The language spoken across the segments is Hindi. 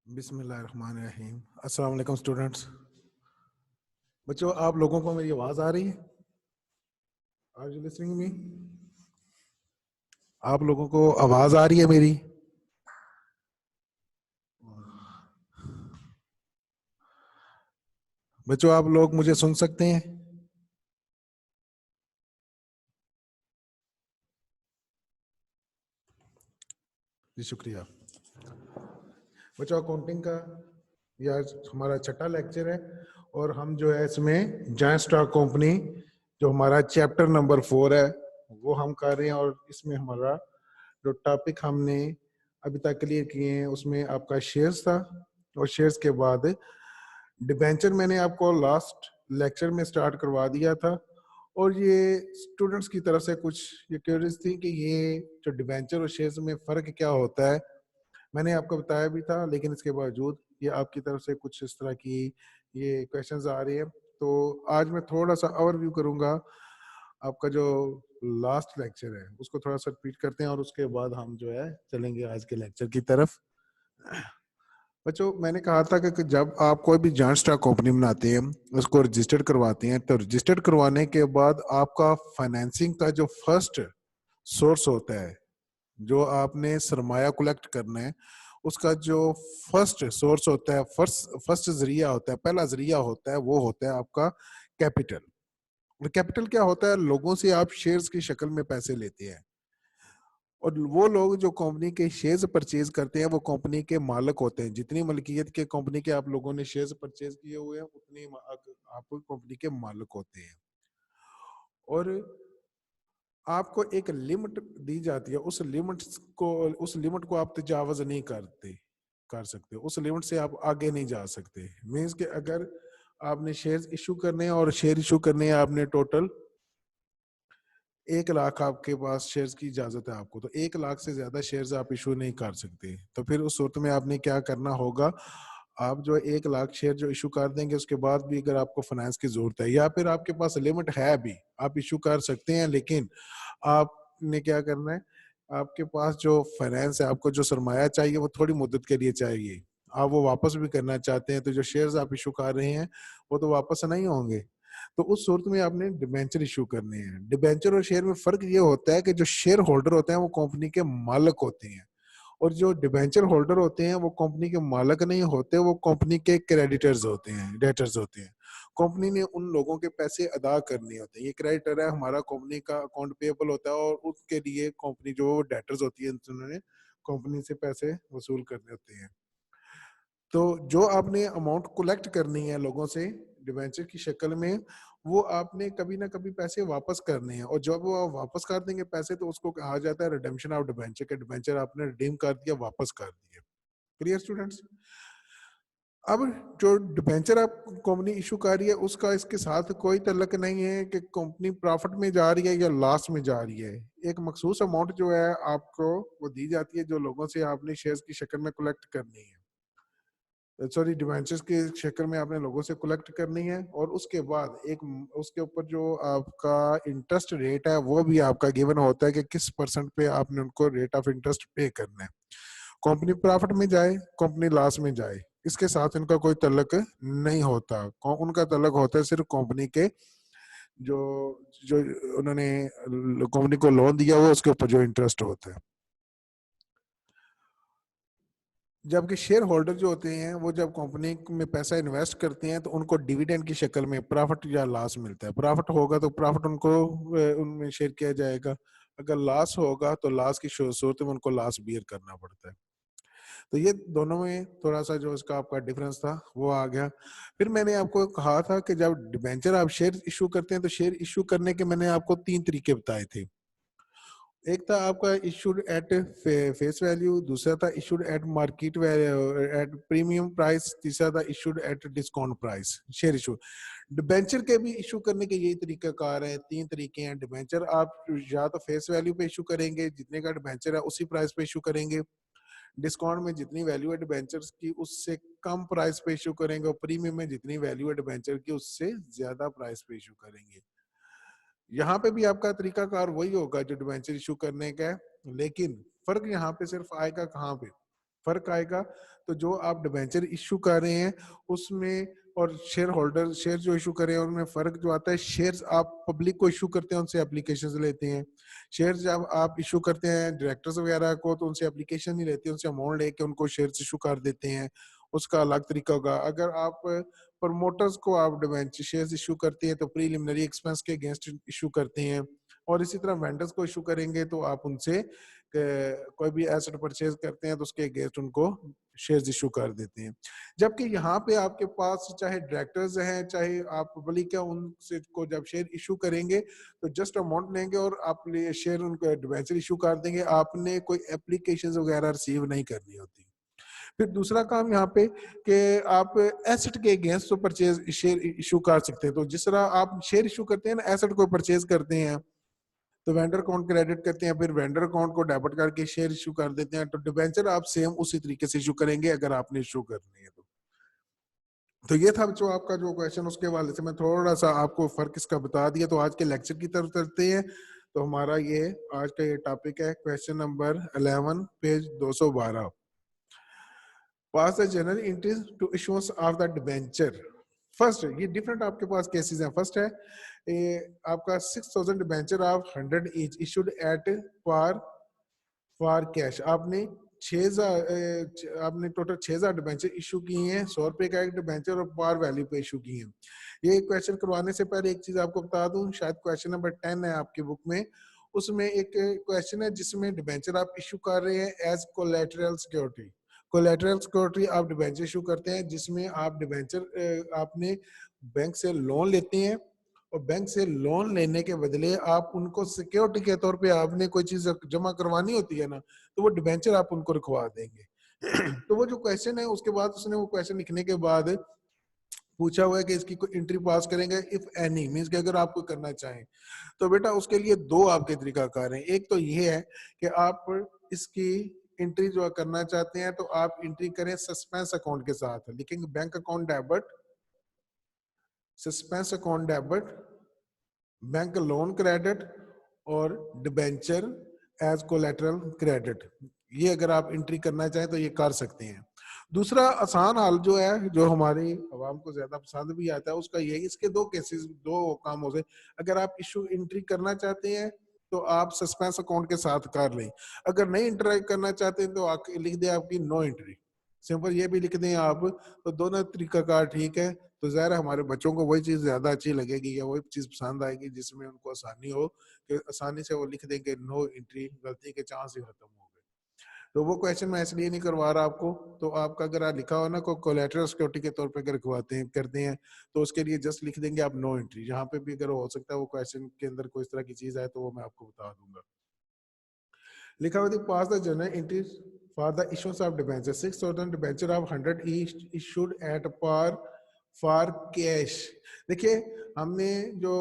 बिस्मिल्लाहिर्रहमानिर्रहीम। अस्सलाम वालेकुम स्टूडेंट्स। बच्चों, आप लोगों को मेरी आवाज आ रही है? Are you listening me? आप लोगों को आवाज आ रही है मेरी? बच्चों, आप लोग मुझे सुन सकते हैं? जी शुक्रिया। बच्चों, अकाउंटिंग का यह हमारा छठा लेक्चर है और हम जो है इसमें जॉइंट स्टॉक कंपनी जो हमारा चैप्टर नंबर 4 है वो हम कर रहे हैं। और इसमें हमारा जो टॉपिक हमने अभी तक क्लियर किए हैं उसमें आपका शेयर्स था और शेयर्स के बाद डिबेंचर मैंने आपको लास्ट लेक्चर में स्टार्ट करवा दिया था। और ये स्टूडेंट्स की तरफ से कुछ ये क्वेरीज थी कि ये जो डिबेंचर और शेयर्स में फ़र्क क्या होता है। मैंने आपको बताया भी था, लेकिन इसके बावजूद ये आपकी तरफ से कुछ इस तरह की ये क्वेश्चंस आ रही है। तो आज मैं थोड़ा सा ओवरव्यू करूंगा आपका जो लास्ट लेक्चर है उसको थोड़ा सा रिपीट करते हैं और उसके बाद हम जो है चलेंगे आज के लेक्चर की तरफ। बच्चों, मैंने कहा था कि जब आप कोई भी जॉइंट स्टॉक कंपनी बनाते हैं उसको रजिस्टर्ड करवाते हैं तो रजिस्टर्ड करवाने के बाद आपका फाइनेंसिंग का जो फर्स्ट सोर्स होता है, जो आपने सरमाया कलेक्ट करना है, उसका जो फर्स्ट सोर्स होता है, फर्स्ट जरिया होता है, पहला जरिया होता है, वो होता है आपका कैपिटल। और कैपिटल क्या होता है? लोगों से आप शेयर्स की शक्ल में पैसे लेते हैं और वो लोग जो कंपनी के शेयर्स परचेज करते हैं वो कंपनी के मालिक होते हैं। जितनी मलकियत के कंपनी के आप लोगों ने शेयर्स परचेज किए हुए हैं उतनी आप कंपनी के मालिक होते हैं। और आपको एक लिमिट दी जाती है, उस लिमिट को आप तजावज नहीं कर सकते, उस लिमिट से आप आगे नहीं जा सकते। मींस कि अगर आपने शेयर्स इशू करने हैं और शेयर इशू करने हैं, आपने टोटल 1 लाख आपके पास शेयर्स की इजाजत है आपको, तो 1 लाख से ज्यादा शेयर्स आप इशू नहीं कर सकते। तो फिर उस सूरत में आपने क्या करना होगा, आप जो 1 लाख शेयर जो इशू कर देंगे उसके बाद भी अगर आपको फाइनेंस की जरूरत है या फिर आपके पास लिमिट है भी, आप इशू कर सकते हैं। लेकिन आपने क्या करना है, आपके पास जो फाइनेंस है, आपको जो सरमाया चाहिए वो थोड़ी मुद्दत के लिए चाहिए। आप वो वापस भी करना चाहते हैं तो जो शेयर्स आप इशू कर रहे हैं वो तो वापस नहीं होंगे। तो उस सूरत में आपने डिबेंचर इशू करने हैं। डिबेंचर और शेयर में फर्क ये होता है कि जो शेयर होल्डर होते हैं वो कंपनी के मालिक होते हैं और जो डिबेंचर होल्डर होते हैं वो कंपनी के मालिक नहीं होते, वो कंपनी के क्रेडिटर्स होते हैं, डेटर्स होते हैं। कंपनी ने उन लोगों के पैसे अदा करने होते हैं। ये क्रेडिटर है हमारा, कंपनी का अकाउंट पेएबल होता है और उसके लिए कंपनी जो डेटर्स होती है उन्होंने कंपनी से पैसे वसूल करने होते हैं। तो जो आपने अमाउंट कलेक्ट करनी है लोगों से डिबेंचर की शक्ल में, वो आपने कभी ना कभी पैसे वापस करने हैं और जब वो आप वापस कर देंगे पैसे तो उसको कहा जाता है रिडेम्पशन ऑफ डिबेंचर के डिबेंचर आपने रिडीम कर दिया, वापस कर दिए। Clear students? अब जो डिबेंचर आप कंपनी इशू कर रही है उसका इसके साथ कोई तल्लक नहीं है कि कंपनी प्रॉफिट में जा रही है या लॉस में जा रही है। एक मखसूस अमाउंट जो है आपको वो दी जाती है जो लोगों से आपने शेयर्स की शक्ल में कलेक्ट करनी है, सॉरी डिवेंचर्स के शक्ल में आपने लोगों से कलेक्ट करनी है। और उसके बाद एक उसके ऊपर जो आपका इंटरेस्ट रेट है वो भी आपका गिवन होता है कि किस परसेंट पे आपने उनको रेट ऑफ इंटरेस्ट पे करना है। कंपनी प्रॉफिट में जाए, कंपनी लॉस में जाए, इसके साथ इनका कोई तल्लक नहीं होता। उनका तल्लक होता है सिर्फ कंपनी के जो जो उन्होंने कंपनी को लोन दिया हुआ उसके ऊपर जो इंटरेस्ट होता है। जबकि शेयर होल्डर जो होते हैं वो जब कंपनी में पैसा इन्वेस्ट करते हैं तो उनको डिविडेंड की शक्ल में प्रॉफिट या लॉस मिलता है। प्रॉफिट होगा तो प्रॉफिट उनको उनमें शेयर किया जाएगा, अगर लॉस होगा तो लॉस की सूरत में उनको लॉस बियर करना पड़ता है। तो ये दोनों में थोड़ा सा जो इसका आपका डिफरेंस था वो आ गया। फिर मैंने आपको कहा था कि जब डिबेंचर आप शेयर इशू करते हैं तो शेयर इशू करने के मैंने आपको 3 तरीके बताए थे। एक था आपका इशूड एट फेस वैल्यू, दूसरा था issued at market at premium price, तीसरा था issued at discount price. Share issue debenture के भी इशू करने के यही तरीका कार है, 3 तरीके हैं। डिबेंचर आप या तो फेस वैल्यू पे इशू करेंगे, जितने का डिबेंचर है उसी प्राइस पे इशू करेंगे। डिस्काउंट में जितनी वैल्यू है डिबेंचर्स की उससे कम प्राइस पे इशू करेंगे और प्रीमियम में जितनी वैल्यू है डिबेंचर की उससे ज्यादा प्राइस पे इशू करेंगे। यहाँ पे भी आपका तरीकाकार वही होगा जो डिबेंचर इशू करने का है, लेकिन फर्क यहाँ पे सिर्फ आएगा कहाँ पे, फर्क आएगा। तो जो आप डिबेंचर इशू कर रहे हैं उसमें और शेयर होल्डर शेयर जो इशू कर रहे हैं उनमें फर्क जो आता है, शेयर्स आप पब्लिक को इशू करते हैं, उनसे एप्लीकेशन लेते हैं। शेयर जब आप इशू करते हैं डायरेक्टर्स वगैरह को तो उनसे एप्लीकेशन नहीं लेते, उनसे अमाउंट लेके उनको शेयर्स इशू कर देते हैं, उसका अलग तरीका होगा। अगर आप प्रमोटर्स को आप डिबेंचर शेयर्स इशू करते हैं तो प्रीलिमिनरी एक्सपेंस के अगेंस्ट इशू करते हैं, और इसी तरह वेंडर्स को इशू करेंगे तो आप उनसे कोई भी एसेट परचेज करते हैं तो उसके अगेंस्ट उनको शेयर्स इशू कर देते हैं। जबकि यहाँ पे आपके पास चाहे डायरेक्टर्स हैं चाहे आप पब्लिक है, उनसे को जब शेयर इशू करेंगे तो जस्ट अमाउंट लेंगे और आप शेयर उनको डिबेंचर इशू कर देंगे, आपने कोई एप्लीकेशन वगैरह रिसीव नहीं करनी होती। फिर दूसरा काम यहाँ पे कि आप एसेट के अगेंस्ट तो परचेज शेयर इशू कर सकते हैं। तो जिस तरह आप शेयर इशू करते हैं ना, एसेट को परचेज करते हैं तो वेंडर अकाउंट क्रेडिट करते हैं, फिर वेंडर अकाउंट को डेबिट करके शेयर इशू कर देते हैं। तो डिबेंचर आप सेम उसी तरीके से इशू करेंगे अगर आपने इशू करनी है तो ये था जो आपका जो क्वेश्चन, उसके वाले से मैं थोड़ा सा आपको फर्क इसका बता दिया। तो आज के लेक्चर की तरफ चलते हैं। तो हमारा ये आज का ये टॉपिक है question number 11 page 212। Pass the journal entries to issuance of the debenture. First ये डिफरेंट आपके पास केसेस हैं। फर्स्ट है आपका 6000 debenture of 100 each issued at for cash. आपने 6000 आपने टोटल 6000 डिबेंचर इशू किए हैं, 100 रुपए का एक डिबेंचर और पार वैल्यू पे इशू किए हैं। ये क्वेश्चन करवाने से पहले एक चीज आपको बता दूं, शायद क्वेश्चन नंबर 10 है आपकी बुक में, उसमें एक क्वेश्चन है जिसमें डिबेंचर आप इशू कर रहे हैं as collateral security. Collateral security आप डिबेंचर इशू करते हैं जिसमें आप डिबेंचर आपने बैंक से लोन लेते हैं और बैंक से लोन लेने के बदले आप उनको सिक्योरिटी के तौर पे आपने कोई चीज जमा करवानी होती है ना, तो वो डिबेंचर आप उनको रखवा देंगे। तो वो जो क्वेश्चन है उसके बाद उसने वो क्वेश्चन लिखने के बाद पूछा हुआ है कि इसकी कोई एंट्री पास करेंगे इफ एनी, मींस कि अगर आप कोई करना चाहें तो बेटा उसके लिए दो आपके तरीकाकार हैं। एक तो ये है कि आप इसकी एंट्री जो करना चाहते हैं तो आप एंट्री करें सस्पेंस अकाउंट के साथ, लिखेंगे bank account debit, suspense account debit, bank loan credit और डिबेंचर एज कोलेटरल क्रेडिट। ये अगर आप एंट्री करना चाहें तो ये कर सकते हैं। दूसरा आसान हाल जो है जो हमारी आवाम को ज्यादा पसंद भी आता है उसका ये, इसके दो केसेस दो काम हो गए। अगर आप इशू एंट्री करना चाहते हैं तो आप सस्पेंस अकाउंट के साथ कर लें, अगर नहीं एंट्री करना चाहते हैं तो लिख दें आपकी नो एंट्री, सिंपल ये भी लिख दें आप। तो दोनों तरीका कार ठीक है। तो ज़ाहिर है हमारे बच्चों को वही चीज़ ज़्यादा अच्छी लगेगी या वही चीज़ पसंद आएगी जिसमें उनको आसानी हो कि आसानी से वो लिख देंगे नो एंट्री, गलती के चांस ही खत्म हो गए। तो वो क्वेश्चन मैं इसलिए नहीं करवा रहा आपको। तो आपका अगर आप लिखा हो ना को कोलेटरल सिक्योरिटी के तौर पे अगर करवाते हैं करते हैं तो उसके लिए जस्ट लिख देंगे आप नो एंट्री। जहाँ पे भी अगर हो सकता है वो क्वेश्चन के अंदर कोई इस तरह की चीज़ आए तो वो मैं आपको बता दूंगा। लिखा हुआ pass the journal entries for the issuance of debenture 6000 debenture of 100 each issued at par for cash. देखिए हमने जो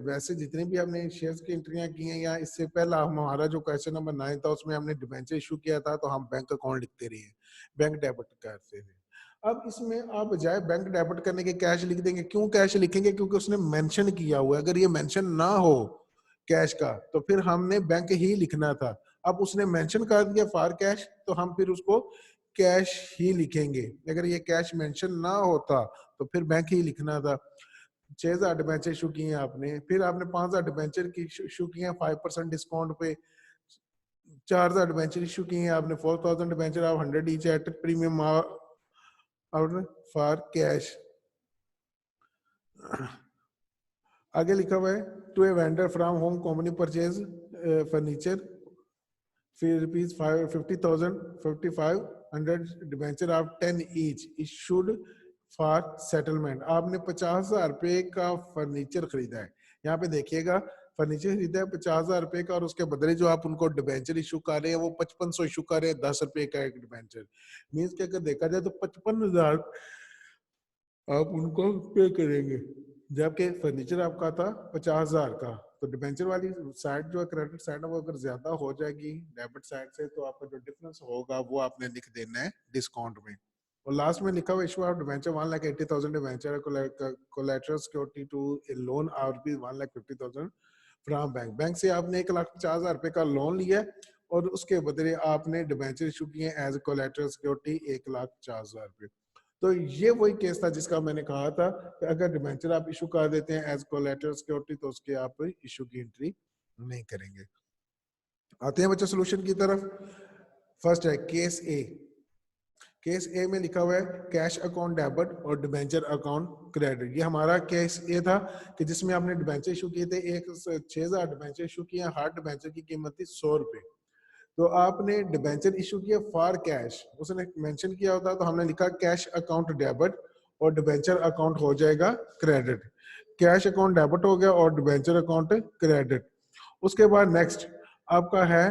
वैसे जितने भी हमने शेयर्स की एंट्रियां की हैं या इससे पहला हमारा जो क्वेश्चन नंबर 9 था उसमें हमने डिबेंचर इशू किया था तो हम बैंक अकाउंट लिखते रहे, बैंक डेबिट करते थे। अब इसमें आप बजाय बैंक डेबिट करने के कैश लिख देंगे। क्यों कैश लिखेंगे? क्योंकि उसने मेंशन किया हुआ है। अगर ये मेंशन ना हो कैश का तो फिर हमने बैंक ही लिखना था। अब उसने मेंशन कर दिया फॉर कैश तो हम फिर उसको कैश ही लिखेंगे। अगर ये कैश मेंशन ना होता तो फिर बैंक ही लिखना था। 6000 डिबेंचर इशू किए हैं आपने, फिर आपने 5000 डिबेंचर की इशू किए हैं 5% डिस्काउंट पे, 4000 डिबेंचर इशू किए हैं आपने, 4000 डिबेंचर आप 100 each at premium out for cash. आगे लिखा हुआ है to a vendor from home company purchase furniture फिर rupees 50,000 5500 debenture of 10 each issued for settlement. आपने 50,000 रुपए का फर्नीचर खरीदा है। यहाँ पे देखिएगा फर्नीचर खरीदा है 50,000 रुपए का और उसके बदले जो आप उनको डिबेंचर इशू कर रहे हैं वो 5500 इशू कर रहे हैं, 10 रुपए का एक डिबेंचर। मीन्स कि अगर देखा जाए तो 55,000 आप उनको पे करेंगे जबकि फर्नीचर आपका था 50,000 का। तो डिबेंचर वाली साइड जो है क्रेडिट साइड है वो अगर ज्यादा हो जाएगी डेबिट साइड से तो आपका जो डिफरेंस होगा वो आपने लिख देना है डिस्काउंट में। और लास्ट में लिखा हुआ issue of debenture 1,80,000 debenture collateral security to a loan और भी 1,50,000 फ्रॉम बैंक। बैंक से आपने 1,50,000 रुपए का लोन लिया है और उसके बदले आपने डिबेंचर इशू किए एज कोलैटरल सिक्योरिटी 1,04,000 रुपए। तो ये वही केस था जिसका मैंने कहा था कि अगर डिबेंचर आप इशू कर देते हैं एज कोलैटरल सिक्योरिटी तो उसके आप इशू की एंट्री नहीं करेंगे। आते हैं बच्चों सोल्यूशन की तरफ। फर्स्ट है केस ए। केस ए में लिखा हुआ है कैश अकाउंट डेबिट और डिबेंचर अकाउंट क्रेडिट। ये हमारा केस ए था कि जिसमें आपने डिबेंचर इशू किए थे, 6,000 डिबेंचर इशू किए। हर डिबेंचर की कीमत थी 100 रुपए। तो आपने डिबेंचर इशू किया फॉर कैश, उसने मेंशन किया होता तो हमने लिखा कैश अकाउंट डेबिट और डिबेंचर अकाउंट हो जाएगा क्रेडिट। कैश अकाउंट डेबिट हो गया और डिबेंचर अकाउंट क्रेडिट। उसके बाद नेक्स्ट आपका है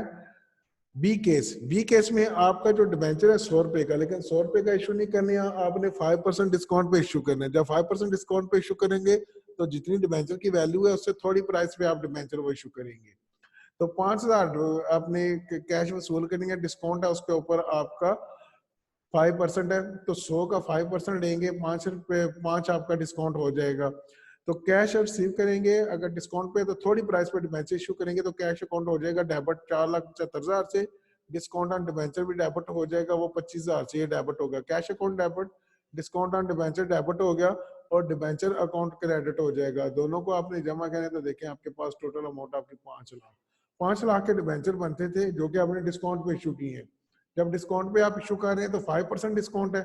बी केस। बी केस में आपका जो डिबेंचर है 100 रुपए का, लेकिन 100 रुपए का इशू नहीं करने है, आपने 5% डिस्काउंट पे इशू करना है। जब 5% डिस्काउंट पे इशू करेंगे तो जितनी डिबेंचर की वैल्यू है उससे थोड़ी प्राइस पे आप डिबेंचर वो इशू करेंगे। तो 5,000 आपने कैश वसूल करेंगे, डिस्काउंट है उसके ऊपर आपका 5% है, तो 100 का 5% लेंगे, 5 रुपए 5 आपका डिस्काउंट हो जाएगा। तो कैश रिसीव करेंगे, अगर डिस्काउंट पे तो थोड़ी प्राइस पे डिबेंचर इशू करेंगे तो कैश अकाउंट हो जाएगा डेबिट 4,75,000 से। डिस्काउंट ऑन डिबेंचर भी डेबिट हो जाएगा, वो 25,000 से ये डेबिट होगा। Cash account debit, discount on debenture debit हो गया और डिबेंचर अकाउंट क्रेडिट हो जाएगा। दोनों को आपने जमा करें तो देखें आपके पास टोटल अमाउंट आपकी 5 लाख। 5 लाख के डिबेंचर बनते थे जो कि आपने डिस्काउंट पे इशू किए हैं। जब डिस्काउंट पे आप इशू कर रहे हैं तो 5% डिस्काउंट है,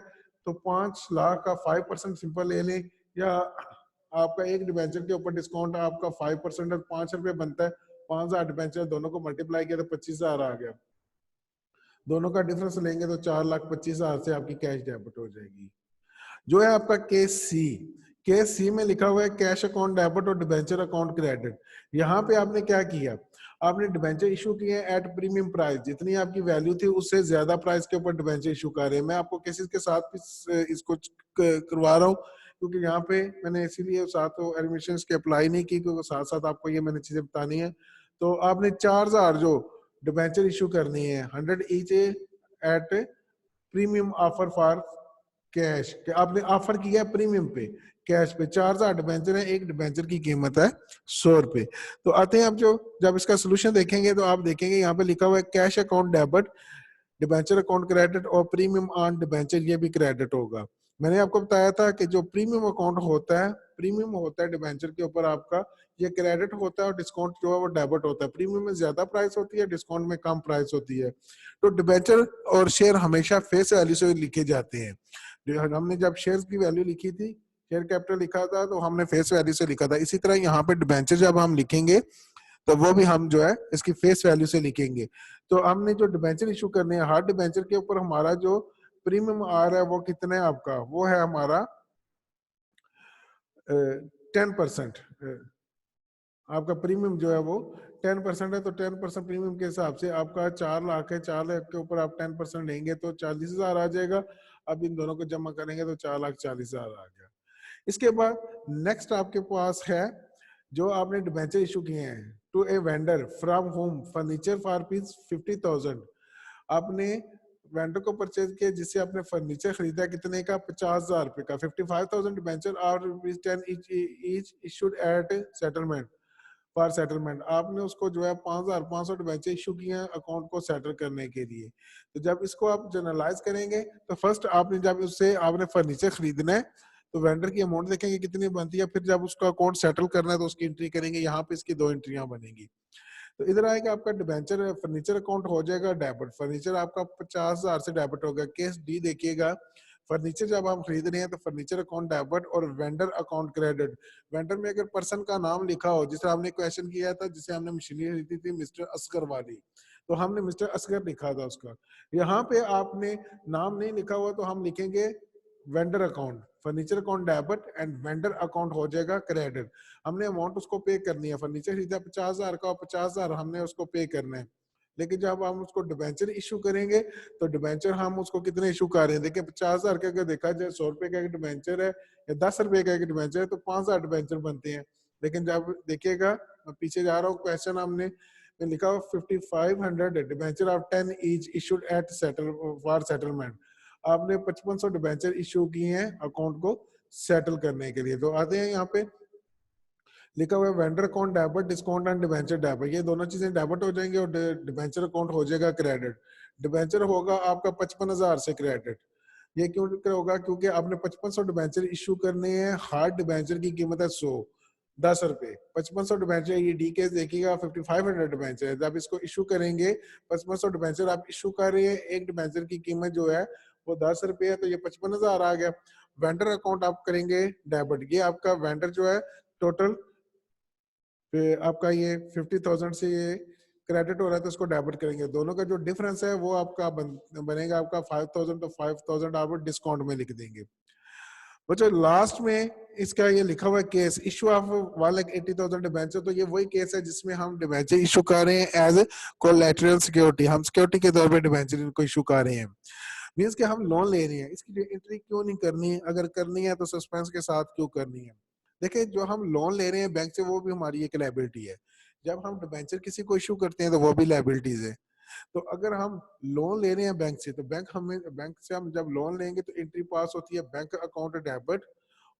तो 5 लाख का 5% सिंपल ले लें, या आपका एक डिबेंचर के ऊपर डिस्काउंट आपका 5% और 5 रुपए बनता है। 5,000 डिबेंचर दोनों को मल्टीप्लाई किया तो 25,000 आ गया। दोनों का डिफरेंस लेंगे तो 4,25,000 से आपकी कैश डेबिट हो जाएगी। जो है आपका केस सी। केस सी में लिखा हुआ है कैश अकाउंट डेबिट और डिबेंचर अकाउंट क्रेडिट। यहाँ पे आपने क्या किया, आपने डिबेंचर इशू किए एट प्रीमियम प्राइस, जितनी आपकी वैल्यू थी उससे ज्यादा प्राइस के ऊपर डिबेंचर इशू कर रहे हैं। मैं आपको केसेस के साथ इसको करवा रहा हूँ क्योंकि यहाँ पे मैंने इसीलिए साथ एडमिशन के अप्लाई नहीं की, क्योंकि साथ साथ आपको ये मैंने चीजें बतानी है। तो आपने 4,000 जो डिबेंचर इशू करनी है 100 each at premium offer for cash, कि आपने ऑफर किया प्रीमियम पे, कैश पे 4,000 डिबेंचर है, एक डिबेंचर की कीमत है 100 रुपए। तो आते हैं आप जो जब इसका सोल्यूशन देखेंगे तो आप देखेंगे यहाँ पे लिखा हुआ है cash account debit, debenture account credit और प्रीमियम ऑन डिबेंचर ये भी क्रेडिट होगा। मैंने आपको बताया था कि जो प्रीमियम अकाउंट होता है, प्रीमियम होता है डिबेंचर के ऊपर आपका, ये क्रेडिट होता है और डिस्काउंट जो है वो डेबिट होता है। प्रीमियम में ज्यादा प्राइस होती है, डिस्काउंट में कम प्राइस होती है। तो डिबेंचर और शेयर हमेशा फेस वैल्यू से लिखे जाते हैं। हमने जब शेयर की वैल्यू लिखी थी, शेयर कैपिटल लिखा था, तो हमने फेस वैल्यू से लिखा था। इसी तरह यहाँ पे डिबेंचर जब हम लिखेंगे तो वो भी हम जो है इसकी फेस वैल्यू से लिखेंगे। तो हमने जो डिबेंचर इशू करने हैं, हर डिबेंचर के ऊपर हमारा जो प्रीमियम आ रहा है वो कितना है आपका, वो है हमारा 10%। आपका प्रीमियम जो है वो 10% है, तो 10% प्रीमियम के हिसाब से आपका 4 लाख है, 4 लाख के ऊपर आप 10% लेंगे तो 40,000 आ जाएगा। अब इन दोनों को जमा करेंगे तो 4,40,000 आ गया। इसके बाद नेक्स्ट आपके पास है जो आपने डिबेंचर इशू किए हैं to a vendor from home furniture for piece 50,000। आपने वेंडर को परचेज किया जिससे आपने फर्नीचर खरीदा, कितने का, 50,000 रुपए का। 55,000 डिबेंचर और 10 each issued eight settlement for settlement. आपने उसको जो है 5,500 डिबेंचर इशू किए हैं अकाउंट को सेटल करने के लिए। तो जब इसको आप जनरलाइज करेंगे तो फर्स्ट आपने जब उससे आपने फर्नीचर खरीदना है तो वेंडर की अमाउंट देखेंगे कितनी बनती है, फिर जब उसका अकाउंट सेटल करना है तो उसकी एंट्री करेंगे। यहाँ पे इसकी 2 एंट्रियां बनेंगी। तो इधर आएगा आपका डिबेंचर फर्नीचर अकाउंट हो जाएगा डेबिट। फर्नीचर आपका 50,000 से डेबिट होगा। केस डी देखिएगा, फर्नीचर जब हम खरीद रहे हैं तो फर्नीचर अकाउंट डेबिट और वेंडर अकाउंट क्रेडिट। वेंडर में अगर पर्सन का नाम लिखा हो, जिसे हमने क्वेश्चन किया था, जिसे हमने मशीनरी खरीदी थी मिस्टर असगर वाली, तो हमने मिस्टर असगर लिखा था उसका। यहाँ पे आपने नाम नहीं लिखा हुआ तो हम लिखेंगे vendor account, furniture account debit and vendor account हो जाएगा क्रेडिट। हमने अमाउंट उसको पे करनी है, फर्नीचर खरीदा 50,000 का, 50,000 हमने उसको पे करना है। लेकिन जब हम उसको डिबेंचर इशू करेंगे तो डिबेंचर हम उसको कितने इशू कर रहे हैं, देखिए 50,000 का अगर देखा जाए 100 रुपए का एक डिबेंचर है या 10 रुपए का एक डिबेंचर है तो 5,000 डिबेंचर बनते हैं। लेकिन जब देखिएगा, मैं पीछे जा रहा हूँ, क्वेश्चन हमने लिखा हुआ 5500 debenture of 10 each issued eight settle for settlement. आपने 5500 डिबेंचर इशू किए हैं अकाउंट को सेटल करने के लिए। तो आते हैं यहाँ पे लिखा हुआ है vendor account debit, discount and debenture debit, ये दोनों चीजें डेबिट हो जाएंगे और डिबेंचर अकाउंट हो जाएगा क्रेडिट। डिबेंचर होगा आपका 55,000 से क्रेडिट। ये क्यों होगा? क्योंकि आपने 5500 डिबेंचर इशू करने हैं, हार्ड डिबेंचर की कीमत है 10 रुपए। 5500 डिबेंचर, ये डी केस देखिएगा 5500 डिबेंचर है। जब इसको इशू करेंगे, 5500 डिबेंचर आप इशू कर रहे हैं, एक डिबेंचर की कीमत जो है वो 10 रुपए है, तो ये 55,000 आ गया। वेंडर अकाउंट आप करेंगे डेबिट, ये आपका वेंडर जो है टोटल आपका ये 50,000 से ये क्रेडिट हो रहा है, तो उसको डेबिट करेंगे। दोनों का जो डिफरेंस है वो आपका बनेगा आपका 5,000, तो 5,000 आप डिस्काउंट में लिख देंगे। बच्चों लास्ट में इसका ये लिखा हुआ केस इशू ऑफ 1,80,000 डिबेंचर, तो ये वही केस है जिसमें हम डिबेंचर इशू कर रहे हैं एज कोलैटरल सिक्योरिटी, हम सिक्योरिटी के तौर पे डिबेंचर इनको इशू कर रहे हैं। मींस कि हम लोन ले रहे हैं, इसकी एंट्री क्यों नहीं करनी है? अगर करनी है तो सस्पेंस के साथ क्यों करनी है? देखिए, जो हम लोन ले रहे हैं बैंक से वो भी हमारी एक लायबिलिटी है। जब हम डिबेंचर किसी को इशू करते हैं तो वो भी लायबिलिटीज है। तो अगर हम लोन ले रहे हैं बैंक से, तो बैंक से हम जब लोन लेंगे तो एंट्री पास होती है बैंक अकाउंट डेबिट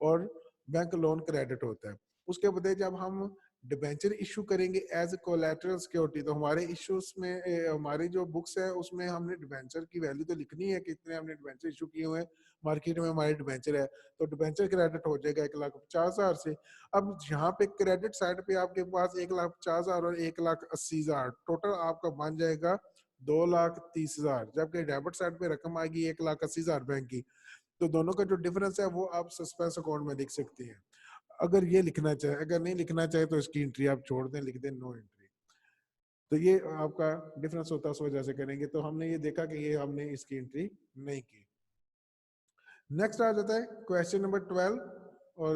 और बैंक लोन क्रेडिट होता है। उसके बदले जब हम डिबेंचर इशू करेंगे एज कोलैटरल सिक्योरिटी, तो हमारे इश्यूज में हमारी जो बुक्स है उसमें हमने डिबेंचर की वैल्यू तो लिखनी है कि इतने हमने डिबेंचर इशू किए हुए हैं, मार्केट में हमारे डिबेंचर है, तो डिबेंचर क्रेडिट हो जाएगा 1,50,000 से। अब यहाँ पे क्रेडिट साइड पे आपके पास 1,50,000 और 1,80,000 टोटल आपका बन जाएगा 2,30,000, जबकि डेबिट साइड पे रकम आएगी 1,80,000 बैंक की। तो दोनों का जो डिफरेंस है वो आप सस्पेंस अकाउंट में लिख सकते हैं, अगर ये लिखना चाहे। अगर नहीं लिखना चाहे तो इसकी एंट्री आप छोड़ दें, लिख दें नो एंट्री। तो ये आपका डिफरेंस होता है, उस वजह से करेंगे। तो हमने ये देखा कि ये हमने इसकी एंट्री नहीं की। नेक्स्ट आ जाता है क्वेश्चन नंबर 12, और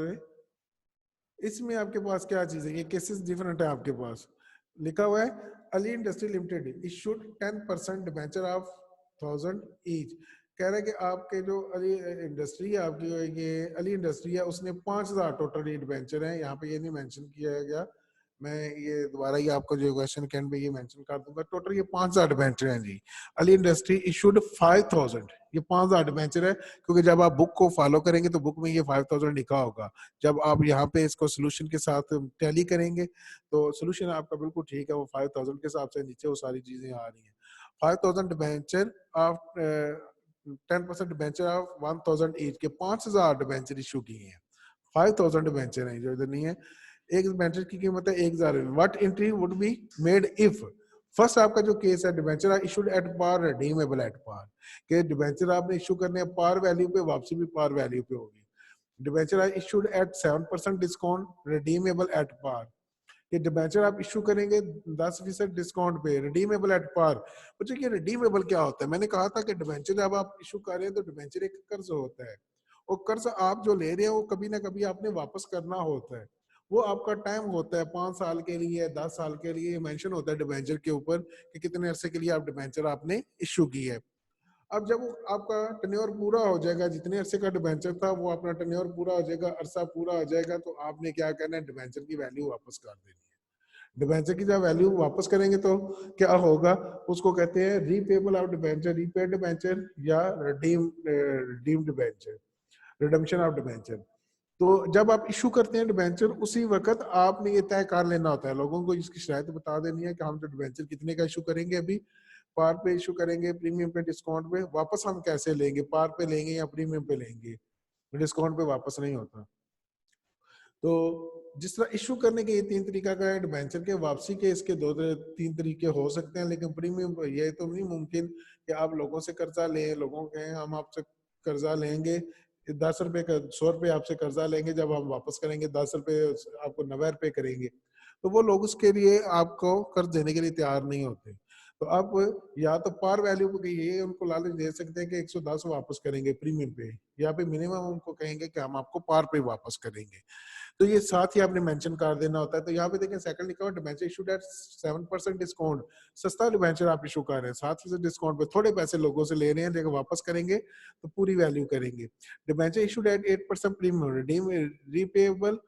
इसमें आपके पास क्या चीज है, ये केसेस डिफरेंट है आपके पास। लिखा हुआ है Ali industry limited issued 10% debenture of 1,000 each. कह रहे हैं कि आपके जो अली इंडस्ट्री है, आपकी ये अली इंडस्ट्री है, उसने 5,000 टोटल डिबेंचर है। यहाँ पे ये नहीं मेंशन किया गया, मैं ये दोबारा ये आपको जो क्वेश्चन के एंड पे ये मेंशन कर दूंगा। टोटल ये 5,000 डिबेंचर हैं जी। अली इंडस्ट्री इशूड 5,000, ये 5,000 डिबेंचर है, क्योंकि जब आप बुक को फॉलो करेंगे तो बुक में ये 5,000 लिखा होगा। जब आप यहाँ पे इसको सोल्यूशन के साथ टैली करेंगे तो सोल्यूशन आपका बिल्कुल ठीक है, वो 5,000 के हिसाब से नीचे वो सारी चीजें आ रही हैं। 5,000 debenture of 10% debenture of 1,000 each के 5,000 डिबेंचर इशू किए हैं। 5,000 डिबेंचर हैं, जो इधर नहीं है। एक डिबेंचर की कीमत है 1,000। What entry would be made if first आपका जो केस है debenture are issued at par redeemable at par, के डिबेंचर आपने इशू करने हैं पार वैल्यू पे, वापसी भी पार वैल्यू पे होगी। Debenture are issued at 7% discount redeemable at par, ये डिबेंचर आप इशू करेंगे 10% डिस्काउंट पे, रिडीमेबल एट पार। बच्चों ये रिडीमेबल क्या होता है? मैंने कहा था कि डिबेंचर जब आप इशू कर रहे हैं तो डिबेंचर एक कर्ज होता है, और कर्ज आप जो ले रहे हैं वो कभी ना कभी आपने वापस करना होता है। वो आपका टाइम होता है 5 साल के लिए, 10 साल के लिए मेंशन होता है डिबेंचर के ऊपर कि कितने अरसे के लिए आप डिबेंचर आपने इशू की है। अब जब आपका टेन्योर पूरा हो जाएगा, जितने अरसे का डिबेंचर था वो अपना टेन्योर पूरा हो जाएगा, अरसा पूरा हो जाएगा, तो आपने क्या करना है, डिबेंचर की वैल्यू वापस कर देनी है। डिबेंचर की जब वैल्यू वापस करेंगे तो क्या होगा, उसको कहते हैं repayable of debenture, repaid debenture या redeem debenture, redemption of debenture. तो जब आप इशू करते हैं डिबेंचर, उसी वक्त आपने ये तय कर लेना होता है, लोगों को इसकी शरायत बता देनी है कि हम जो डिबेंचर कितने का इशू करेंगे, अभी पार पे इशू करेंगे, प्रीमियम पे, डिस्काउंट पे, वापस हम कैसे लेंगे, पार पे लेंगे या प्रीमियम पे लेंगे, डिस्काउंट पे वापस नहीं होता। तो जिस तरह इशू करने के ये 3 तरीका का है, डिबेंचर के वापसी के इसके 2-3 तरीके हो सकते हैं, लेकिन प्रीमियम ये तो नहीं मुमकिन कि आप लोगों से कर्जा लें, लोगों के हम आपसे कर्जा लेंगे 10 रुपए का, 100 रुपए आपसे कर्जा लेंगे, जब हम वापस करेंगे 10 रुपए आपको 90 रुपए करेंगे, तो वो लोग उसके लिए आपको कर्ज देने के लिए तैयार नहीं होते। तो आप या तो पार वैल्यू को ये उनको लालच दे सकते हैं कि 110 वापस करेंगे प्रीमियम पे, या फिर मिनिमम उनको कहेंगे कि हम आपको पार पे वापस करेंगे। तो ये साथ ही आपने मेंशन कर देना होता है। तो यहाँ पे देखें सेकंड लिखा हुआ डिबेंचर इशूड एट 7% डिस्काउंट, सस्ता डिबेंचर आप इशू कर रहे हैं, 7% डिस्काउंट पे, थोड़े पैसे लोगों से ले रहे हैं, लेकिन वापस करेंगे तो पूरी वैल्यू करेंगे। Debenture issued at 8% premium, redeem repayable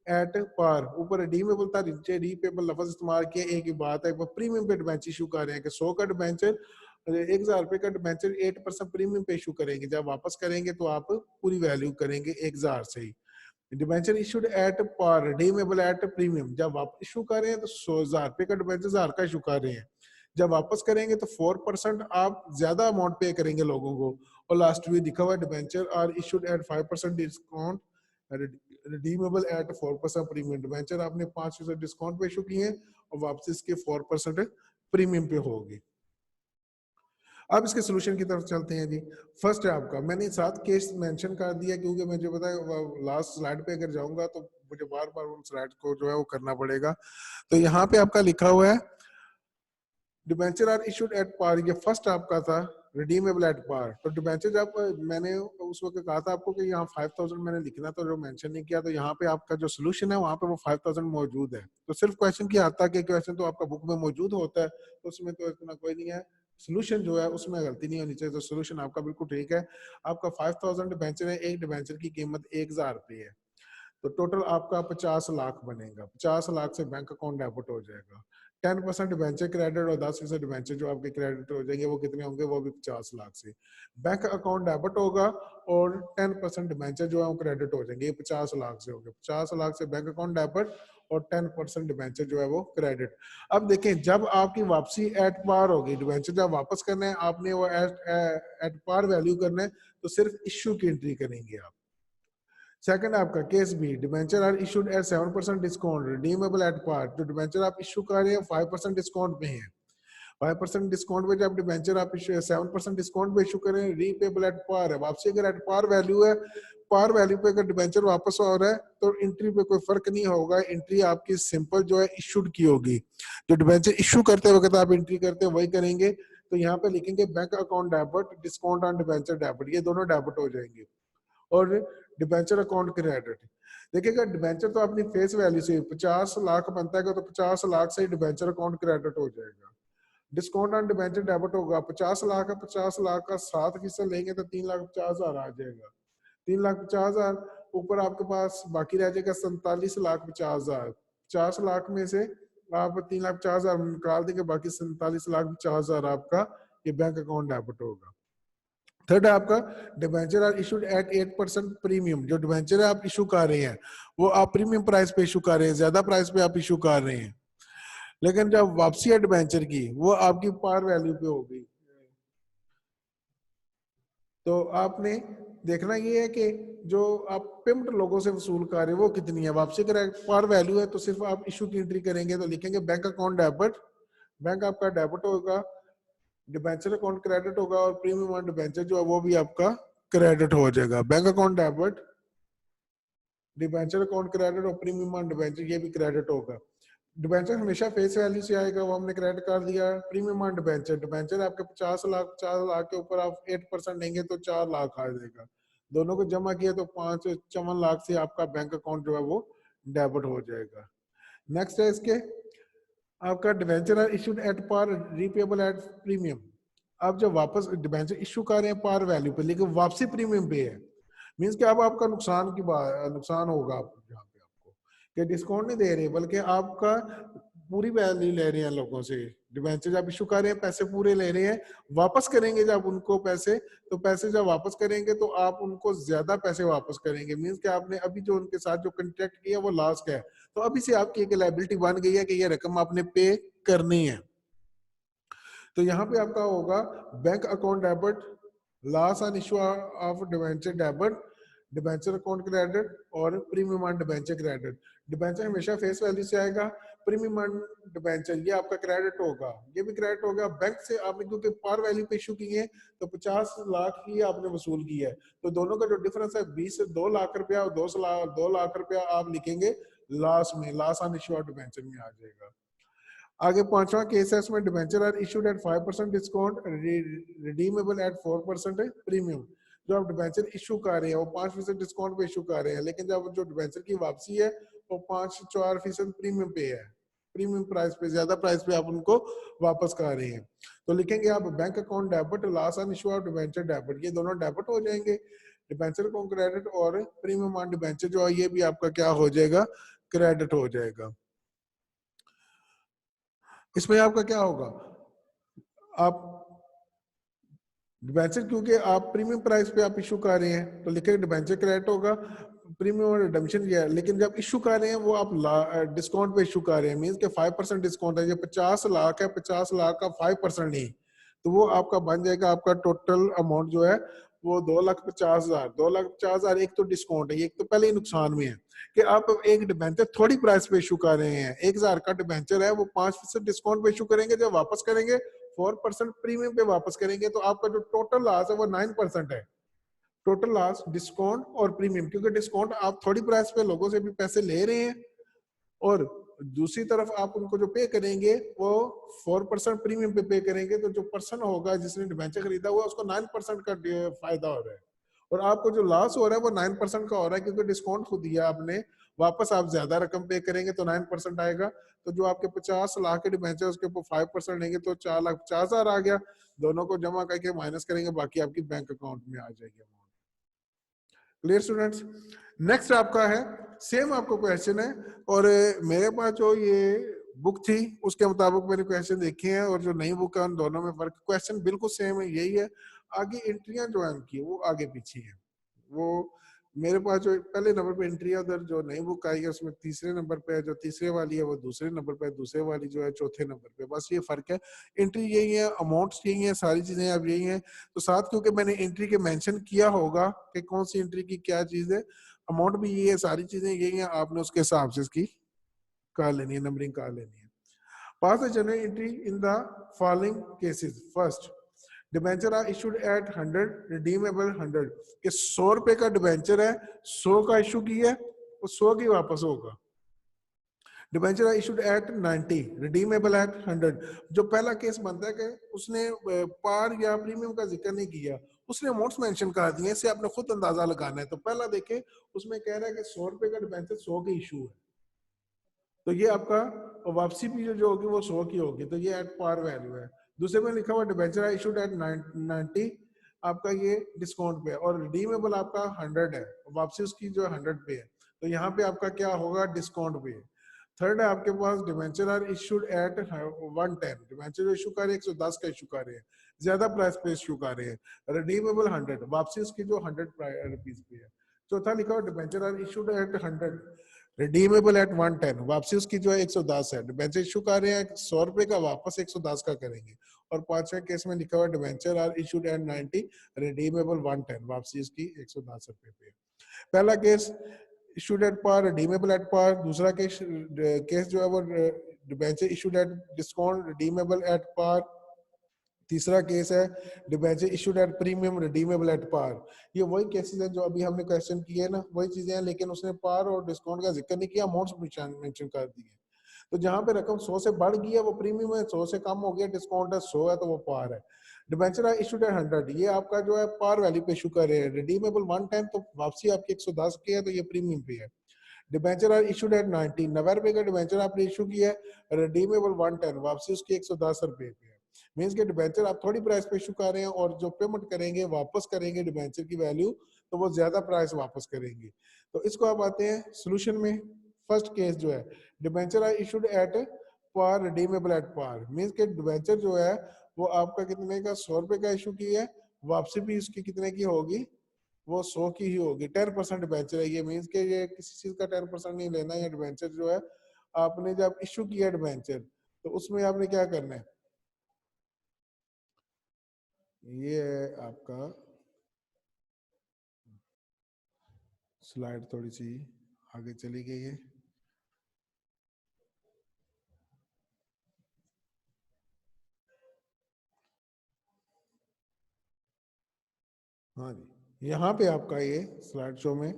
at par, ऊपर रिडीमेबल था, नीचे रीपेबल लफ्ज इस्तेमाल किया, एक ही बात है। प्रीमियम पे डिबेंचर इशू कर रहे हैं कि 100 का डिबेंचर, 1,000 रुपए का डिबेंचर 8% प्रीमियम पे इशू करेंगे, जब वापस करेंगे तो आप पूरी वैल्यू करेंगे 1,000 से ही। Debenture issued at par redeemable at premium, जब आप इशू कर रहे हैं तो 100,000 रुपए का डिबेंचर 1000 का इशू कर रहे हैं, जब वापस करेंगे तो 4% आप ज्यादा अमाउंट पे करेंगे लोगों को। और लास्ट में लिखा हुआ debenture are issued at 5% discount redeemable at 4% premium, debenture आपने 5% डिस्काउंट पे इशू किए हैं और वापस इसके 4% प्रीमियम पे होगी। अब इसके सोल्यूशन की तरफ चलते हैं जी। फर्स्ट है आपका, मैंने 7 केस मेंशन कर दिया क्योंकि मुझे पता है लास्ट स्लाइड पे अगर जाऊंगा तो मुझे बार बार उन स्लाइड को जो है वो करना पड़ेगा। तो यहाँ पे आपका लिखा हुआ है debenture are issued at par, ये फर्स्ट आपका था रिडीमेबल एट पार। तो डिबेंचर जब मैंने उस वक्त कहा था आपको कि यहाँ 5000 मैंने लिखना तो जो मेंशन नहीं किया, तो यहाँ पे आपका जो सोल्यूशन है वहां पे वो 5000 मौजूद है। तो सिर्फ क्वेश्चन की आता है कि क्वेश्चन तो आपका बुक में मौजूद होता है, तो उसमें तो इतना कोई नहीं है, सोल्यूशन जो है उसमें गलती नहीं होनी चाहिए। तो सोल्यूशन आपका बिल्कुल ठीक है। आपका 5000 डिबेंचर है, एक डिबेंचर की कीमत 1000 रुपये है, तो टोटल आपका 50 लाख बनेगा। 50 लाख से बैंक अकाउंट डेबिट हो जाएगा। 10% डिबेंचर क्रेडिट और 10% डिबेंचर जो आपके क्रेडिट हो जाएंगे वो कितने होंगे, वो भी 50 लाख से बैंक अकाउंट डेबिट होगा और 10% डिबेंचर जो है वो क्रेडिट हो जाएंगे, ये 50 लाख से होंगे। 50 लाख से बैंक अकाउंट डेबिट और 10% डिबेंचर जो है वो क्रेडिट। अब देखें जब आपकी वापसी एट पार होगी, डिबेंचर जब वापस करना है आपने वो एट पार वैल्यू करना है, तो सिर्फ इश्यू की एंट्री करेंगे आप। सेकंड आपका case B, debenture are issued at 7% discount redeemable at par, जो डिबेंचर आप इशू कर रहे हैं 5% डिस्काउंट पे है। 5% डिस्काउंट पे जब डिबेंचर आप इशू 7% डिस्काउंट पे इशू करें, रीपेबल एट पार है, वापसी अगर एट पार वैल्यू है, पार वैल्यू पे अगर डिबेंचर वापस हो रहा है तो एंट्री पे कोई फर्क नहीं होगा, एंट्री आपकी सिंपल जो है इशूड की होगी। जो डिबेंचर इशू करते वक्त आप एंट्री करते हैं वही करेंगे। तो यहाँ पे लिखेंगे bank account debit, discount on debenture debit, ये दोनों डेबिट हो जाएंगे। और डिबेंचर अकाउंट क्रेडिट, देखिएगा डिबेंचर तो अपनी फेस वैल्यू से 50 लाख बनता है तो 50 लाख से डिबेंचर अकाउंट क्रेडिट हो जाएगा। डिस्काउंट ऑन डिबेंचर डेबिट होगा, 50 लाख है, 50 लाख का 7% लेंगे तो 3,50,000 आ जाएगा। 3,50,000 ऊपर आपके पास बाकी रह जाएगा 47,50,000। 50 लाख में से आप 3,50,000 निकाल देंगे, बाकी 47,50,000 आपका ये बैंक अकाउंट डेबिट होगा। थर्ड है आपका debenture are issued at 8% premium, जो डिबेंचर है आप इशू कर रहे हैं वो आप प्रीमियम प्राइस पे इशू कर रहे हैं, ज्यादा प्राइस पे आप इशू कर रहे हैं, लेकिन जब वापसी है डिबेंचर की वो आपकी पार वैल्यू पे होगी। तो आपने देखना ये है कि जो आप पेमेंट लोगों से वसूल कर रहे हैं वो कितनी है, वापसी का पार वैल्यू है तो सिर्फ आप इशू की एंट्री करेंगे, तो लिखेंगे बैंक अकाउंट डेबिट, बैंक आपका डेबिट होगा, डिबेंचर अकाउंट क्रेडिट होगा और प्रीमियम ऑन डिबेंचर जो है वो भी आपका क्रेडिट हो जाएगा। Bank account debit, debenture account credit और प्रीमियम ऑन डिबेंचर ये भी क्रेडिट होगा। डिबेंचर हमेशा फेस वैल्यू से आएगा, वो हमने क्रेडिट कर दिया। प्रीमियम ऑन डिबेंचर, डिबेंचर आपके 50 लाख, 4 लाख के ऊपर आप 8% लेंगे तो 4 लाख आ जाएगा, दोनों को जमा किया तो 5-54 लाख से आपका बैंक अकाउंट जो है वो डेबिट हो जाएगा। नेक्स्ट है इसके आपका debenture are issued at par repayable at premium, आप जब वापस डिबेंचर इशू कर रहे हैं पार वैल्यू पे लेकिन वापसी प्रीमियम पे है, मींस कि अब आपका नुकसान होगा आपको, यहाँ पे आपको कि डिस्काउंट नहीं दे रहे बल्कि आपका पूरी वैल्यू ले रहे हैं लोगों से। डिबेंचर जब इशू कर रहे हैं पैसे पूरे ले रहे हैं, वापस करेंगे जब उनको पैसे, तो पैसे जब वापस करेंगे तो आप उनको ज्यादा पैसे वापस करेंगे, मींस कि आपने अभी जो उनके साथ जो कंट्रैक्ट किया वो लास्ट का है, तो अभी से आपकी एक लायबिलिटी बन गई है कि ये रकम आपने पे करनी है। तो यहाँ पे आपका होगा bank account debit, loss on issue of debenture debit, debenture account credit और premium on debenture credit. Debenture हमेशा फेस वैल्यू से आएगा, प्रीमियम ऑन डिबेंचर ये आपका क्रेडिट होगा, ये भी क्रेडिट होगा। बैंक से आपने क्योंकि पार वैल्यू पे इशू की है तो 50 लाख ही आपने वसूल किया है, तो दोनों का जो डिफरेंस है 20 से 2 लाख रुपया और 2 लाख रुपया आप लिखेंगे लॉस में, loss on issue of debenture में आ जाएगा। आगे पांचवा केस है, इसमें debenture are issued at 5% discount redeemable at 4% premium, जो आप डिबेंचर इशू कर रहे हैं वो 5% डिस्काउंट पे इशू कर रहे हैं, लेकिन जब जो डिबेंचर की वापसी है वो 5-4% प्रीमियम पे है, प्रीमियम प्राइस पे, ज्यादा प्राइस पे आप उनको वापस कर रहे हैं। तो लिखेंगे आप bank account debit, loss on issue of debenture debit, ये दोनों डेबिट हो जाएंगे। डिबेंचर अकाउंट क्रेडिट और प्रीमियम ऑन डिबेंचर जो है ये भी आपका क्या हो जाएगा, क्रेडिट हो जाएगा। इसमें आपका क्या होगा, आप डिबेंचर क्योंकि आप प्रीमियम प्राइस पे आप इशू कर रहे हैं तो लिखे डिबेंचर क्रेडिट होगा, प्रीमियम और रिडम्पशन किया, लेकिन जब इशू कर रहे हैं वो आप डिस्काउंट पे इशू कर रहे हैं, मींस के 5% डिस्काउंट है, ये 50 लाख है, 50 लाख का 5% नहीं, तो वो आपका बन जाएगा, आपका टोटल अमाउंट जो है वो 2,50,000, 2,50,000 एक तो डिस्काउंट है, ये एक तो पहले ही नुकसान में है कि आप एक डिबेंचर थोड़ी प्राइस पे इशू कर रहे हैं, 1,000 का डिबेंचर है वो 5% डिस्काउंट पे इशू करेंगे, जब वापस करेंगे 4% प्रीमियम पे वापस करेंगे, तो आपका जो टोटल लॉस है वो 9% है, टोटल लॉस डिस्काउंट और प्रीमियम, क्योंकि डिस्काउंट आप थोड़ी प्राइस पे लोगों से भी पैसे ले रहे हैं और दूसरी तरफ आप उनको जो पे करेंगे वो 4% प्रीमियम पे करेंगे, तो जो पर्सन होगा जिसने डिबेंचर खरीदा हुआ उसको 9% का फायदा हो रहा है और आपको जो लॉस हो रहा है वो 9% का हो रहा है, क्योंकि डिस्काउंट खुद दिया आपने, वापस आप ज्यादा रकम पे करेंगे तो 9% आएगा, तो जो आपके 50 लाख के डिबेंचर उसके ऊपर 5% लेंगे तो 4,50,000 आ गया, दोनों को जमा करके माइनस करेंगे, बाकी आपकी बैंक अकाउंट में आ जाएगी अमाउंट। Clear students? नेक्स्ट आपका है, सेम आपको क्वेश्चन है और मेरे पास जो ये बुक थी उसके मुताबिक मैंने क्वेश्चन देखे हैं और जो नई बुक है उन दोनों में फर्क, क्वेश्चन बिल्कुल सेम है, यही है, आगे एंट्रियां जो है उनकी वो आगे पीछे है। वो मेरे पास जो पहले नंबर पे एंट्री है, उधर जो नई बुक आई है उसमें तीसरे नंबर पे है, जो तीसरे वाली है वो दूसरे नंबर पे है, दूसरे वाली जो है चौथे नंबर पे, बस ये फर्क है, एंट्री यही है, अमाउंट्स यही है, सारी चीजें अब यही है। तो साथ क्योंकि मैंने एंट्री के मेंशन किया होगा कि कौन सी एंट्री की क्या चीज है, अमाउंट भी यही है, सारी चीजें यही है, आपने उसके हिसाब से इसकी कर लेनी है, नंबरिंग कर लेनी है। Pass the journal entry in the following cases. First, debenture are issued at 100, redeemable 100, कि 100 रुपए का डिबेंचर है, 100 का इशू की है, वो 100 की वापस होगा। Debenture are issued at 90, redeemable at 100, जो पहला केस बनता है कि उसने पार या प्रीमियम का जिक्र नहीं किया, उसने अमाउंट्स मेंशन कर दिए, इससे आपने खुद अंदाजा लगाना है, तो पहला देखे उसमें कह रहा है कि 100 रुपए का डिबेंचर 100 के इशू है, तो ये आपका वापसी भी जो होगी वो 100 की होगी, तो ये एट पार वैल्यू है। दूसरे में लिखा हुआ डिबेंचर इशूड एट 90, आपका ये डिस्काउंट पे है, और रिडीमेबल आपका 100 है, वापसी उसकी जो 100 पे है, तो यहाँ पे आपका क्या होगा, डिस्काउंट पे है। थर्ड है आपके पास debenture are issued at 110, debenture issue कर रहे हैं 110 का इशू कर रहे हैं, ज्यादा प्राइस पे इशू कर रहे हैं, रिडीमेबल 100, वापसी उसकी जो 100 रुपीज पे है। चौथा लिखा हुआ debenture are issued at 100, redeemable at 110, वापसी उसकी जो है 110 है, डिबेंचर इशू कर रहे हैं 100 रुपए का, वापस 110 का करेंगे। और पांचवें केस में लिखा हुआ debenture are issued at 90, redeemable 110, वापसी इसकी 110 रुपए पे। पहला case issued at par, redeemable at par, दूसरा केस जो है वो debenture issued at discount, redeemable at par, तीसरा केस है debenture issued at premium, redeemable at par. ये वही केसेस हैं जो अभी हमने क्वेश्चन किए ना, वही चीजें हैं, लेकिन उसने पार और डिस्काउंट का जिक्र नहीं किया, अमाउंट्स मेंशन कर दिए। तो जहां पे रकम 100 से बढ़ गई है वो प्रीमियम है, 100 से कम हो गया डिस्काउंट है 100 है तो वो पार है। डिबेंचर है इशूड एट 100, ये आपका जो है पार वैल्यू पे इशू कर रहे हैं, रिडीमेबल 110, तो वापसी आपकी 110 की है, तो ये प्रीमियम पे है। डिबेंचर आर इशूड एट 90, 90 रुपए का डिबेंचर आपने इशू किया है, रिडीमेबल 110, वापसी उसकी 110 रुपए पे है। मींस के डिबेंचर आप थोड़ी प्राइस पे इशू कर रहे हैं और जो पेमेंट करेंगे वापस करेंगे डिबेंचर की वैल्यू, तो वो ज्यादा प्राइस वापस करेंगे। तो इसको आप आते हैं सोल्यूशन में। फर्स्ट केस जो है debenture are issued at par, redeemable at par, means के डिबेंचर जो है वो आपका कितने का, 100 रुपए का इशू किया है, वापसी भी उसकी कितने की होगी, वो 100 की ही होगी। 10% डिबेंचर है ये, मींस के ये किसी चीज का 10% नहीं लेना है। डिबेंचर जो है आपने जब इशू किया डिबेंचर, तो उसमें आपने क्या करना है, ये है आपका स्लाइड थोड़ी सी आगे चली गई है। हाँ जी, यहाँ पे आपका ये स्लाइड शो में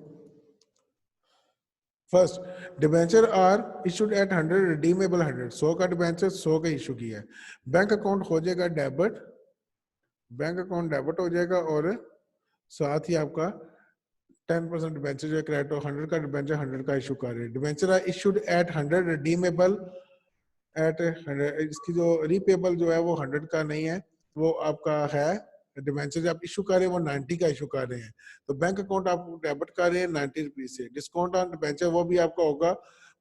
first debenture are issued at 100, redeemable 100, 100 का डिबेंचर 100 का इशू किया है, बैंक अकाउंट हो जाएगा डेबिट, बैंक अकाउंट डेबिट हो जाएगा और साथ ही आपका 10% डिबेंचर जो है क्रेडिट, 100 का डिबेंचर 100 का इशू कर रहे हैं। Debenture are issued at 100, redeemable at 100, इसकी जो रीपेबल जो है वो 100 का नहीं है, वो आपका है डिबेंचर जब इशू कर रहे हैं वो 90 का इशू कर रहे हैं, तो बैंक अकाउंट आप डेबिट कर रहे हैं 90 रुपीज से। डिस्काउंट ऑन डिबेंचर वो भी आपका होगा,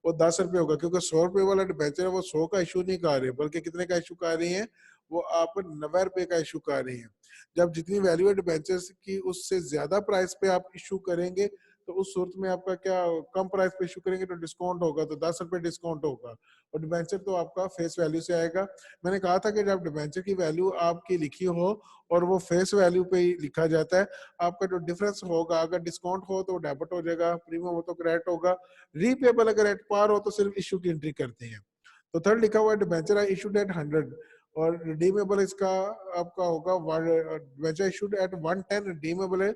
वो 10 रुपए होगा, क्योंकि 100 रुपए वाला डिबेंचर है वो 100 का इशू नहीं कर रहे, बल्कि कितने का इशू कर रहे हैं, वो आप 90 रुपए का इशू कर रहे हैं। जब जितनी वैल्यू है डिबेंचर की उससे ज्यादा प्राइस पे आप इशू करेंगे तो उस सूरत में आपका क्या कम प्राइस पे इशू करेंगे तो डिस्काउंट होगा, तो 10 रुपए डिस्काउंट होगा। और डिबेंचर तो आपका फेस वैल्यू से आएगा। मैंने कहा था कि जब डिबेंचर की वैल्यू आपकी लिखी हो और वो फेस वैल्यू पे ही लिखा जाता है, आपका जो डिफरेंस होगा, अगर डिस्काउंट हो तो डेबिट हो जाएगा, प्रीमियम हो तो क्रेडिट होगा, रीपेबल अगर एट पार हो तो सिर्फ इशू की एंट्री करते हैं। तो थर्ड लिखा हुआ है डिबेंचर आर इशूड एट 100 और रिडीमेबल इसका आपका होगा डिबेंचर इशूड एट 110, रिडीमेबल है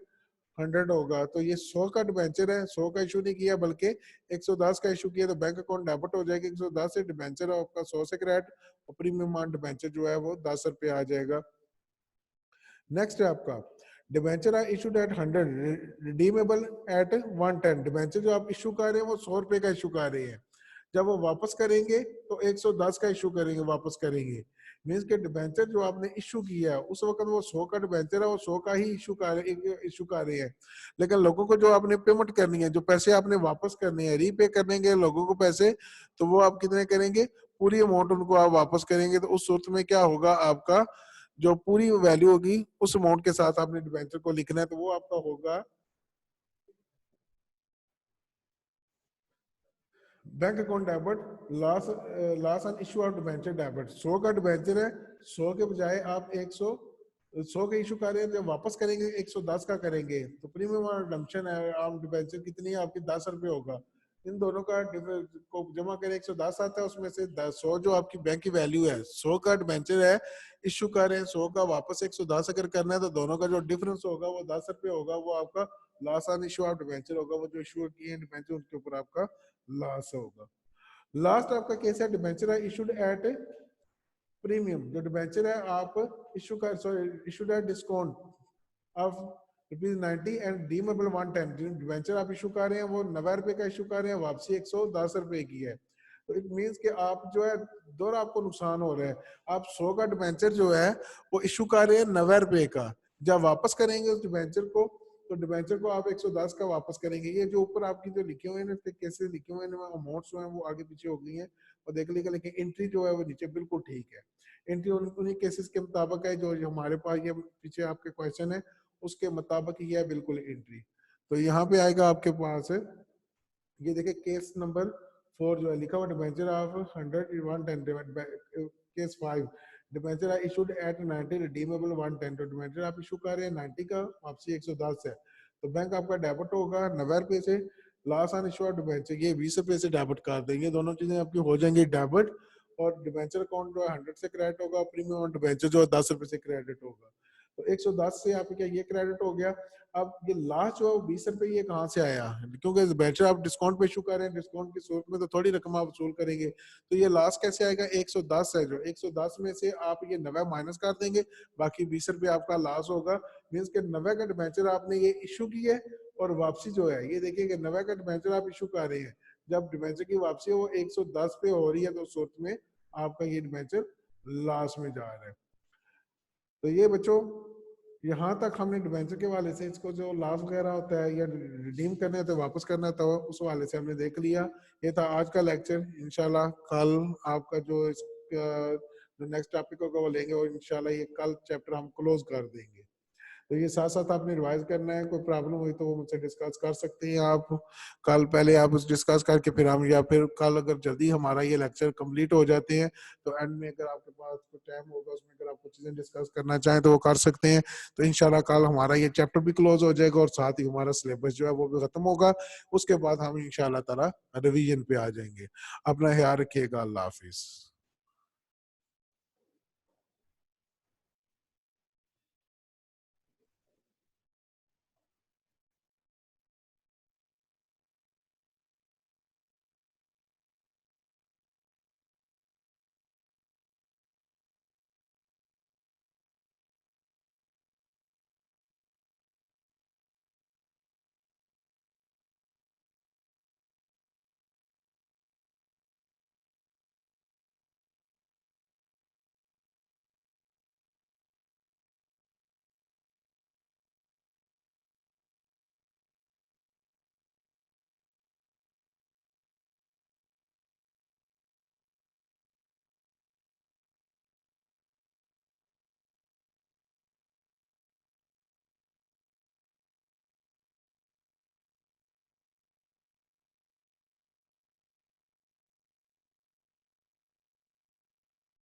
100 होगा। तो ये 100 का डिबेंचर है, 100 का इशू नहीं किया बल्कि 110 का इशू किया, तो बैंक अकाउंट डेबिट हो जाएगा 110 से, डिबेंचर आपका 100 से क्रेडिट और प्रीमियम ऑन डिबेंचर जो है वो 10 रुपये आ जाएगा। नेक्स्ट है आपका debenture are issued at 100, redeemable at 110। Debenture जो आप इशू कर रहे हैं वो 100 रुपए का इशू कर रहे हैं, जब वो वापस करेंगे तो 110 का इशू करेंगे, वापस करेंगे। मींस के डिबेंचर जो आपने इशू किया है उस वक्त वो 100 का डिबेंचर है, वो 100 का ही इशू कर रहे हैं। लेकिन लोगों को जो आपने पेमेंट करनी है, जो पैसे आपने वापस करने हैं, रीपे करेंगे लोगों को पैसे, तो वो आप कितने करेंगे, पूरी अमाउंट उनको आप वापस करेंगे। तो उस सूरत में क्या होगा, आपका जो पूरी वैल्यू होगी उस अमाउंट के साथ आपने डिबेंचर को लिखना है, तो वो आपका होगा bank account debit, loss loss on issue of debenture debit. 100 का डिबेंचर है, 100 के बजाय आप 100 का इशू कर रहे हैं, जब वापस करेंगे 110 का करेंगे, तो प्रीमियम और रिडम्पशन है आप डिबेंचर कितनी है आपकी, 10 रुपए होगा। इन दोनों का को जमा करें 110 आता है, उसमें से 100 जो आपकी बैंक की वैल्यू है, 100 का डिबेंचर है इशू कर रहे हैं, 100 का वापस 110 अगर करना है, तो दोनों का जो डिफरेंस होगा वो 10 रुपए होगा, वो आपका loss on issue of debenture होगा। वो जो इशू किए हैं डिबेंचर उनके ऊपर आपका लॉस होगा। लास्ट आपका केस है डिबेंचर है इशूड एट प्रीमियम। जो डिबेंचर है आप इशू कर issued at discount of ₹90 and redeemable 110। जो डिबेंचर आप इशू कर रहे हैं वो 90 रुपए का इशू कर रहे हैं, वापसी 110 रुपए की है। तो इट मींस कि आप जो है दोनों आपको नुकसान हो रहा है। आप 100 का डिबेंचर जो है वो इशू कर रहे हैं 90 रुपए का, जब वापस करेंगे उस डिबेंचर को तो डिबेंचर को आप 110 का वापस करेंगे। ये जो ऊपर आपकी जो लिखे हुए हैं केसेस लिखे हुए हैं अमाउंट्स जो है वो आगे पीछे हो गई हैं और देख लीजिएगा, लेकिन एंट्री जो है वो नीचे बिल्कुल ठीक है। एंट्री उन्हीं केसेस के मुताबिक है जो हमारे पास ये पीछे आपके क्वेश्चन है उसके मुताबिक ही है बिल्कुल एंट्री। तो यहाँ पे आएगा आपके पास ये देखिए केस नंबर 4 जो है लिखा हुआ debenture of 100 case 5 debenture are issued at 90 redeemable 110। तो डिबेंचर आप इशू कर रहे हैं 90 का, वापसी 110 है, तो बैंक आपका डेबिट होगा 90 रुपए से। Loss on issue of debenture ये 20 रुपए से डेबिट कर देंगे, दोनों चीजें आपकी हो जाएंगी डेबिट। और डिबेंचर अकाउंट जो है 100 से क्रेडिट होगा, प्रीमियम और डिबेंचर जो है 10 रुपए से क्रेडिट होगा। तो 110 से आपका ये क्रेडिट हो गया। अब ये लास्ट जो है 20 रुपए ये कहाँ से आया, क्योंकि डिबेंचर आप डिस्काउंट पे इशू कर रहे हैं, डिस्काउंट की सूरत में तो थोड़ी रकम आप वसूल करेंगे। तो ये लास्ट कैसे आएगा, 110 है, जो 110 में से आप ये 90 माइनस कर देंगे, बाकी 20 रुपए आपका लॉस होगा। मीन्स के 90 का डिबेंचर आपने ये इशू की है और वापसी जो है ये देखिए कि 90 का डिबेंचर आप इशू कर रहे हैं, जब डिबेंचर की वापसी वो 110 पे हो रही है, तो सूरत में आपका ये डिबेंचर लॉस में जा रहा है। तो ये बच्चों यहाँ तक हमने डिबेंचर के वाले से इसको जो लॉस वगैरह होता है या रिडीम करने होते वापस करना तो उस वाले से हमने देख लिया। ये था आज का लेक्चर। इंशाल्लाह कल आपका जो नेक्स्ट टॉपिक होगा वो लेंगे और इंशाल्लाह ये कल चैप्टर हम क्लोज कर देंगे। तो ये साथ साथ आपने रिवाइज करना है, कोई प्रॉब्लम हुई तो वो मुझसे डिस्कस कर सकते हैं आप कल, पहले आप उस डिस्कस करके फिर हम, या फिर कल अगर जल्दी हमारा ये लेक्चर कंप्लीट हो जाते हैं तो एंड में अगर आपके पास कोई टाइम होगा उसमें अगर आप कुछ चीजें डिस्कस करना चाहें तो वो कर सकते हैं। तो इंशाल्लाह कल हमारा ये चैप्टर भी क्लोज हो जाएगा और साथ ही हमारा सिलेबस जो है वो भी खत्म होगा। उसके बाद हम इंशाल्लाह ताला रिवीजन पे आ जाएंगे। अपना ख्याल रखिएगा। अल्लाह हाफिज।